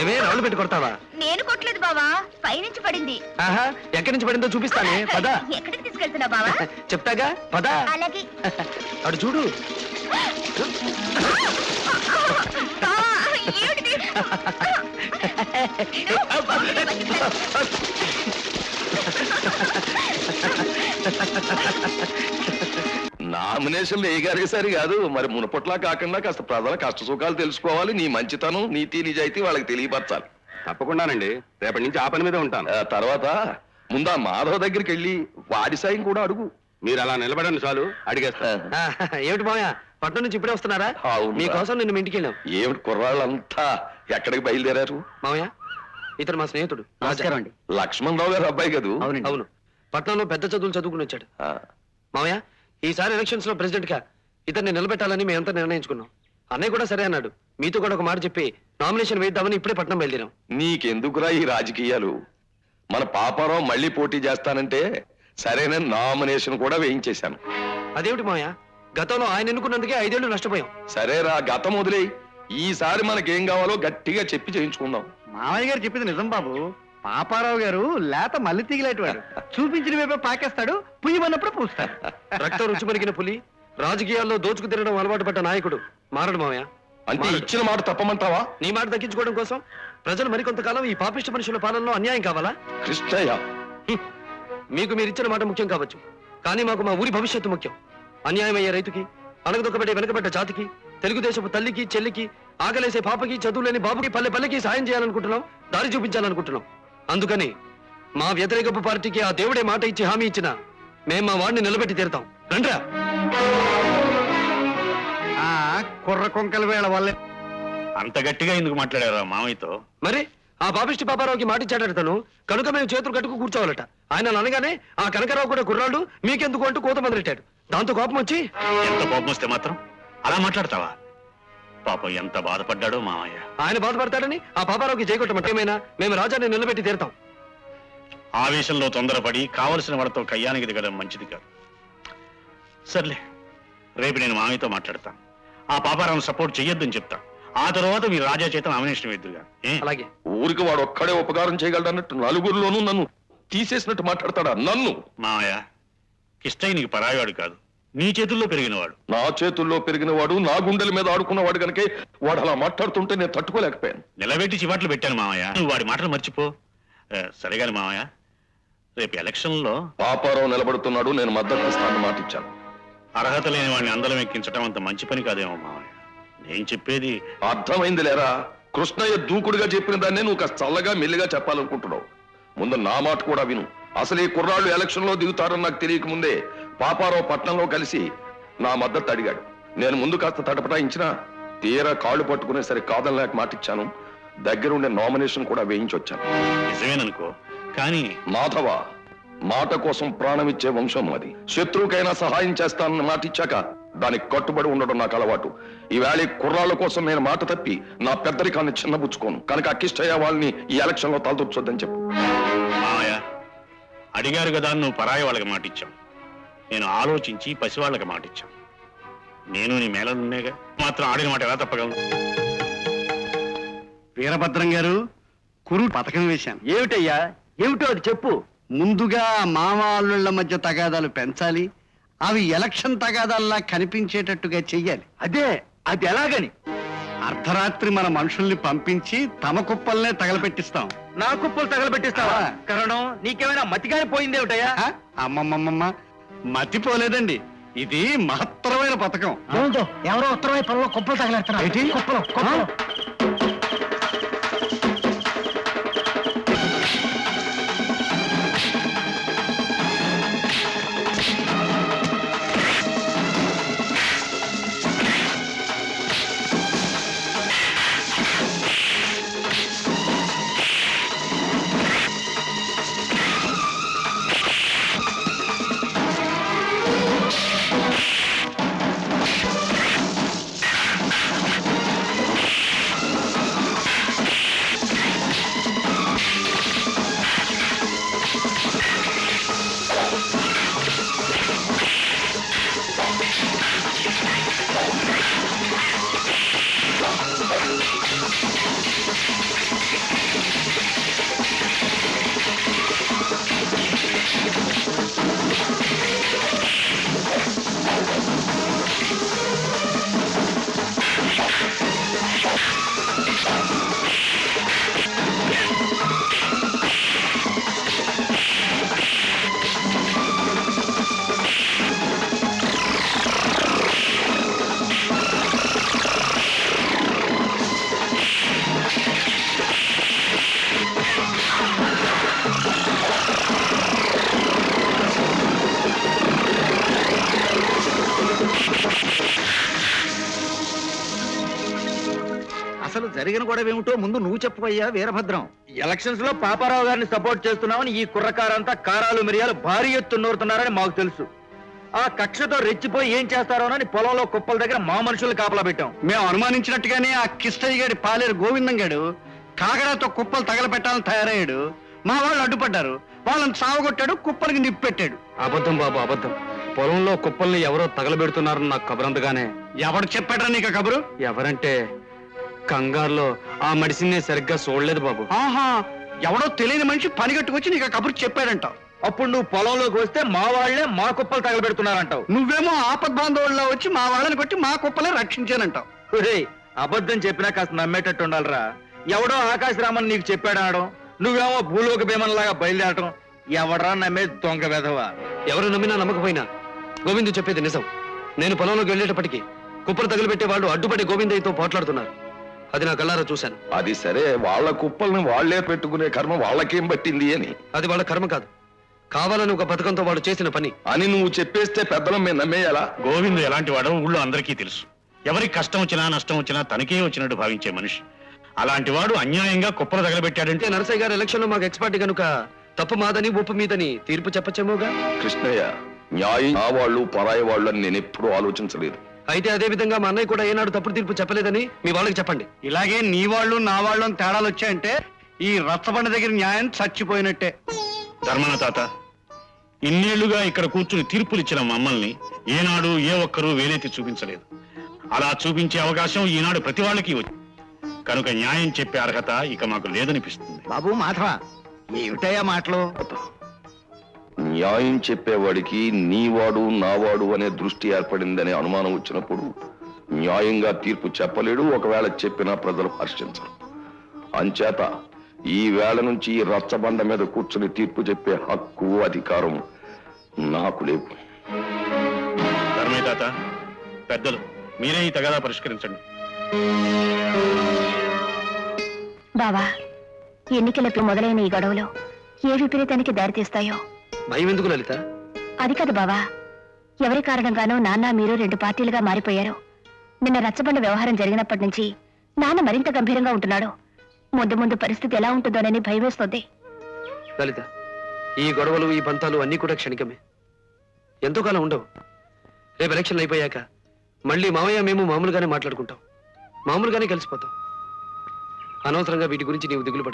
ఏమే రాళ్ళు పెట్టి కొడతావా? నేను కొట్టలేదు బావా, పైనుంచి పడింది. ఆహా, ఎక్కడి నుంచి పడిందో చూపిస్తానే, పద. ఎక్కడికి తీసుకెళ్తున్నా బావా? చెప్తాగా, పద. అలాగే. అడు చూడు. నామినేషన్లు ఏ గారికి సరి కాదు, మరి మునపట్లా కాకుండా కాస్త ప్రజల కష్ట సుఖాలు తెలుసుకోవాలి. నీ మంచితనం, నీతి నిజాయితీ వాళ్ళకి తెలియపరచాలి. తప్పకుండానండి, రేపటి నుంచి ఆ పని మీద ఉంటాను. తర్వాత ముందా మాధవ్ దగ్గరికి వెళ్ళి వాడి సాయం కూడా అడుగు. మీరు అలా నిలబడండి చాలు, అడిగేస్తా. ఏమిటి మామయ్య, పట్నం నుంచి ఇప్పుడే వస్తున్నారా? మీకోసం నిన్ను ఇంటికి వెళ్ళాం. ఏమిటి కుర్రాళ్ళంతా ఎక్కడికి బయలుదేరారు? మామయ్య, ఇతను మా స్నేహితుడు. నమస్కారం అండి. లక్ష్మణ్ రావు గారు అబ్బాయి కదూ? అవును, పట్నంలో పెద్ద చదువులు చదువుకుని వచ్చాడు. మామయ్య, ఈసారి ఎలక్షన్స్ లో ప్రెసిడెంట్ గా ఇతన్ని నిలబెట్టాలని మేమంతా నిర్ణయించుకున్నాం. అన్నయ్య కూడా సరే అన్నాడు. మీతో కూడా ఒక మాట చెప్పి నామినేషన్ వేద్దామని ఇప్పుడే పట్నం బయలుదేరాం. నీకెందుకురా ఈ రాజకీయాలు? మన పాపారావు మళ్ళీ పోటీ చేస్తానంటే సరైన నామినేషన్ కూడా వేయించేశాను. అదేమిటి మామయ్య, గతంలో ఆయన ఎన్నుకున్నందుకే 5 ఏళ్లు నష్టపోయాం. సరేరా, గతం వదిలేయి. ఈసారి మనకేం కావాలో గట్టిగా చెప్పి చేయించుకుందాం. మామయ్య గారు చెప్పింది నిజం బాబు. పాపారావు గారు లేత మల్లి తీగలేటివాడు. చూపించిన వైపే పాకేస్తాడు, పుయ్యమన్నప్పుడు పూస్తాడు. రక్త రుచి మరిగిన పులి, రాజకీయాల్లో దోచుకు తినడం అలవాటు పడ్డ నాయకుడు మారడు మామయ్య. అంటే ఇచ్చిన మాట తప్పమంటావా? నీ మాట దక్కించుకోవడం కోసం ప్రజలు మరికొంతకాలం ఈ పాపిష్ట మనుషుల పాలనలో అన్యాయం కావాలా? కృష్ణయ్య, మీకు మీరిచ్చిన మాట ముఖ్యం కావచ్చు, కానీ మాకు మా ఊరి భవిష్యత్తు ముఖ్యం. అన్యాయం అయ్యే రైతుకి, అణగదొక్కబడే వెనకబడ్డ జాతికి, తెలుగుదేశపు తల్లికి చెల్లికి, ఆకలేసే పాపకి, చదువులేని బాబుకి, పల్లె పల్లెకి సాయం చేయాలనుకుంటున్నాం, దారి చూపించాలనుకుంటున్నాం. అందుకని మా వ్యతిరేకపు పార్టీకి ఆ దేవుడే మాట ఇచ్చి హామీ ఇచ్చిన మేం మా వాడిని నిలబెట్టి తీరుతాం. రండ్రా. కుర్ర కొంకల వేళ వల్లే అంత గట్టిగా ఎందుకు మాట్లాడారా మామయ్యతో? మరి ఆ పాపిష్టి పాపారావుకి మాటిచ్చాడట తను, కనుక మేము చేతులు కట్టుకు కూర్చోవాలట. ఆయన అనగానే ఆ కనకరావు కూడా కుర్రాడు మీకెందుకు అంటూ కోత మొదలెట్టాడు. దాంతో కోపం వచ్చి, ఎంత కోపం వస్తే మాత్రం అలా మాట్లాడతావా? పాపం ఎంత బాధపడ్డాడో మామయ్య. ఆయన బాధపడతాడని ఆ పాపారావుకి చేయగొట్టమంటే ఏమైనా మేము రాజాన్ని నిలబెట్టి తీరుతాం. ఆవేశంలో తొందరపడి కావలసిన వాళ్ళతో కయ్యానికి దిగడం మంచిది కాదు. సర్లే, రేపు నేను మామయ్యతో మాట్లాడతాను. ఆ పాపారావు సపోర్ట్ చెయ్యొద్దని చెప్తా. ఆ తర్వాత మీరు రాజా చేత నామినేషన్ వేద్దుగా. అలాగే. ఊరికి వాడు ఒక్కడే ఉపకారం చేయగలడన్నట్టు నలుగురిలోనూ నన్ను తీసేసినట్టు మాట్లాడతాడా? నన్ను మామయ్య, కిష్టయ్య నీకు పరాయివాడు కాదు, నీ చేతుల్లో పెరిగినవాడు. నా చేతుల్లో పెరిగినవాడు, నా గుండెల మీద ఆడుకున్నవాడు కనుకే వాడు అలా మాట్లాడుతుంటే నేను తట్టుకోలేకపోయాను. నిలబెట్టి చివాట్లు పెట్టాను మామయ్య, నువ్వు వాడి మాటలు మర్చిపో. సరేగాని మామయ్య, రేపు ఎలక్షన్లో పాపారావు నిలబడుతున్నాడు, నేను మద్దతు ఇస్తానని మాట ఇచ్చాను. అర్హత లేని వాడిని అందలం ఎక్కించడం అంత మంచి పని కాదేమో మామయ్య. నేను చెప్పేది అర్థమైంది లేరా? కృష్ణయ్య దూకుడుగా చెప్పిన దాన్నే నువ్వు కాస్త చల్లగా మెల్లిగా చెప్పాలనుకుంటున్నావు. ముందు నా మాట కూడా విను. అసలు ఈ కుర్రాళ్ళు ఎలక్షన్ లో దిగుతారని నాకు తెలియక ముందే పాపారావు పట్నంలో కలిసి నా మద్దతు అడిగాడు. నేను ముందు కాస్త తటపటాయించినా తీరా కాళ్ళు పట్టుకునే సరే కాదని లేక మాట ఇచ్చాను. దగ్గరుండే నామినేషన్ కూడా వేయించొచ్చాను. నిజమేననుకో, కానీ మాధవ, మాట కోసం ప్రాణం ఇచ్చే వంశం అది. శత్రువుకైనా సహాయం చేస్తానని మాట ఇచ్చాక దానికి కట్టుబడి ఉండడం నాకు అలవాటు. ఈవేళ కుర్రాళ్ళ కోసం నేను మాట తప్పి నా పెద్దరికాన్ని చిన్నబుచ్చుకోను. కనుక అక్కిష్టయ్య వాళ్ళని ఈ ఎలక్షన్ లో తలదొచ్చొద్దని చెప్పు. మామయ్య, అడిగారు కదా, నువ్వు పరాయి వాళ్ళకి మాట ఇచ్చావు. నేను ఆలోచించి పసివాళ్ళకి మాట ఇచ్చాను. నేను నీ మేళనున్నేగా, మాత్రం ఆడిన మాట ఎలా తప్పగలను? వీరభద్రం గారు, కురు పథకం వేశాను. ఏమిటయ్యా? ఏమిటో అది చెప్పు. ముందుగా మామ అల్లుళ్ళ మధ్య తగాదాలు పెంచాలి, అవి ఎలక్షన్ తగాదాల్లా కనిపించేటట్టుగా చెయ్యాలి. అది ఎలాగని? అర్ధరాత్రి మన మనుషుల్ని పంపించి తమ కుప్పల్నే తగలపెట్టిస్తాం. నా కుప్పలు తగలబెట్టిస్తావా? కరణం, నీకేమైనా మతిగాని పోయిందేమిటయ్యా? అమ్మమ్మమ్మ, మతిపోలేదండి. ఇది మహత్తరమైన పథకం. ఎవరో ఉత్తరమై పొలంలో కుప్పలు తగలేస్తున్నారు. జరిగిన గొడవ ఏమిటో ముందు నువ్వు చెప్పవయ్యా వీరభద్రం. ఎలక్షన్స్ లో పాపారావు గారిని సపోర్ట్ చేస్తున్నామని ఈ కుర్రకారంతా కారాలు మిరియాలు భారీ ఎత్తు నూరుతున్నారని మాకు తెలుసు. ఆ కక్షతో రెచ్చిపోయి ఏం చేస్తారోనని పొలంలో కుప్పల దగ్గర మా మనుషులు కాపలా పెట్టాం. మేము అనుమానించినట్టుగానే ఆ కిష్టయ్య గారి పాలేరు గోవిందం గారు కాగడాతో కుప్పలు తగలపెట్టాలని తయారయ్యాడు. మా వాళ్ళు అడ్డుపడ్డారు, వాళ్ళని సావగొట్టాడు, కుప్పలకి నిప్పు పెట్టాడు. అబద్ధం బాబు, అబద్ధం. పొలంలో కుప్పల్ని ఎవరో తగలబెడుతున్నారని నాకు కబురంతగానే. ఎవడు చెప్పాడా నీకు కబురు? ఎవరంటే కంగారులో ఆ మడిసిని సరిగ్గా చూడలేదు బాబు. ఆహా, ఎవడో తెలియని మనిషి పనిగట్టుకొచ్చి నీకు కబురు చెప్పాడంటావు. అప్పుడు నువ్వు పొలంలోకి వస్తే మా వాళ్లే మా కుప్పలు తగలబెడుతున్నారంటావు. నువ్వేమో ఆపద్బాంధవుల్లో వచ్చి మా వాళ్ళని కొట్టి మా కుప్పలే రక్షించానంటావు. అబద్ధం చెప్పినా కాస్త నమ్మేటట్టు ఉండాలిరా. ఎవడో ఆకాశరామన్ నీకు చెప్పాడనడం, నువ్వేమో భూలోక భీమన్లాగా బయలుదేరటం. ఎవడరా నమ్మే దొంగ వెధవా? ఎవరు నమ్మినా నమ్మకపోయినా గోవిందు చెప్పేది నిజం. నేను పొలంలోకి వెళ్ళేటప్పటికి కుప్పలు తగిలిపెట్టే వాళ్ళు అడ్డుపడి గోవిందయ్యతో పోట్లాడుతున్నారు. అది నా కళ్ళారా చూశాను. అది సరే, వాళ్ళ కుప్పల్ని వాళ్లే పెట్టుకునే కర్మ వాళ్ళకేం పట్టింది అని. అది వాళ్ళ కర్మ కాదు, కావాలని ఒక పథకంతో వాడు చేసిన పని అని నువ్వు చెప్పేస్తే పెద్దలం మేము నమ్మేయాలా? గోవిందు ఎలాంటి వాడో ఊళ్ళో అందరికీ తెలుసు. ఎవరికి కష్టం వచ్చినా నష్టం వచ్చినా తనకే వచ్చినట్టు భావించే మనిషి. అలాంటి వాడు అన్యాయంగా కుప్పలు తగలబెట్టాడంటే నరసయ్య గారు ఎలక్షన్ లో మాకు ఎక్స్పర్ట్ కనుక తప్పు మాదని ఉప్పు మీదని తీర్పు చెప్పచ్చేమోగా. కృష్ణయ్య, న్యాయం నా వాళ్ళు పరాయి వాళ్ళు అని నేను ఎప్పుడూ ఆలోచించలేదు. అయితే అదే విధంగా మా అన్నయ్య కూడా ఏనాడు తప్పుడు తీర్పు చెప్పలేదని మీ వాళ్ళకి చెప్పండి. ఇలాగే నీ వాళ్ళు నా వాళ్ళు అని తేడాలు వచ్చాయంటే ఈ రచ్చబండ దగ్గర న్యాయం చచ్చిపోయినట్టే. ధర్మన తాత, ఇన్నేళ్లుగా ఇక్కడ కూర్చుని తీర్పులిచ్చిన మమ్మల్ని ఏనాడు ఏ ఒక్కరూ వేలెత్తి చూపించలేదు. అలా చూపించే అవకాశం ఈనాడు ప్రతి వాళ్ళకి వచ్చింది కనుక న్యాయం చెప్పే అర్హత ఇక మాకు లేదనిపిస్తుంది. బాబు మాధవ, ఏమిటయ్యా మాటలు? న్యాయం చెప్పేవాడికి నీవాడు నావాడు అనే దృష్టి ఏర్పడిందనే అనుమానం వచ్చినప్పుడు న్యాయంగా తీర్పు చెప్పలేడు. ఒకవేళ చెప్పినా ప్రజలు హర్షించరు. అంచేత ఈ వేళ నుంచి ఈ రచ్చబండ మీద కూర్చుని తీర్పు చెప్పే హక్కు, అధికారం నాకు లేవు. ధర్మయ్య తాత, పెద్దలు మీరే ఈ తగాదా పరిష్కరించండి. బావా, ఎన్నికలకు మొదలైన ఈ గొడవలు ఏ విపరీతానికి దారితీస్తాయో. భయం ఎందుకు లలిత? అది కాదు బావా, ఎవరి కారణంగానో నాన్న మీరు 2 పార్టీలుగా మారిపోయారు. నిన్న రచ్చబండ వ్యవహారం జరిగినప్పటి నుంచి నాన్న మరింత గంభీరంగా ఉంటున్నాడు. ముందు ముందు పరిస్థితి ఎలా ఉంటుందోనని భయమేస్తోంది. లలిత, ఈ గొడవలు ఈ పంతాలు అన్నీ కూడా క్షణికమే, ఎంతో కాలం ఉండవు. రేపు ఎలక్షన్లు అయిపోయాక మళ్ళీ మావయ్య మేము మామూలుగానే మాట్లాడుకుంటాం, మామూలుగానే కలిసిపోతాం. అనవసరంగా వీటి గురించి నీవు దిగులు పడకు.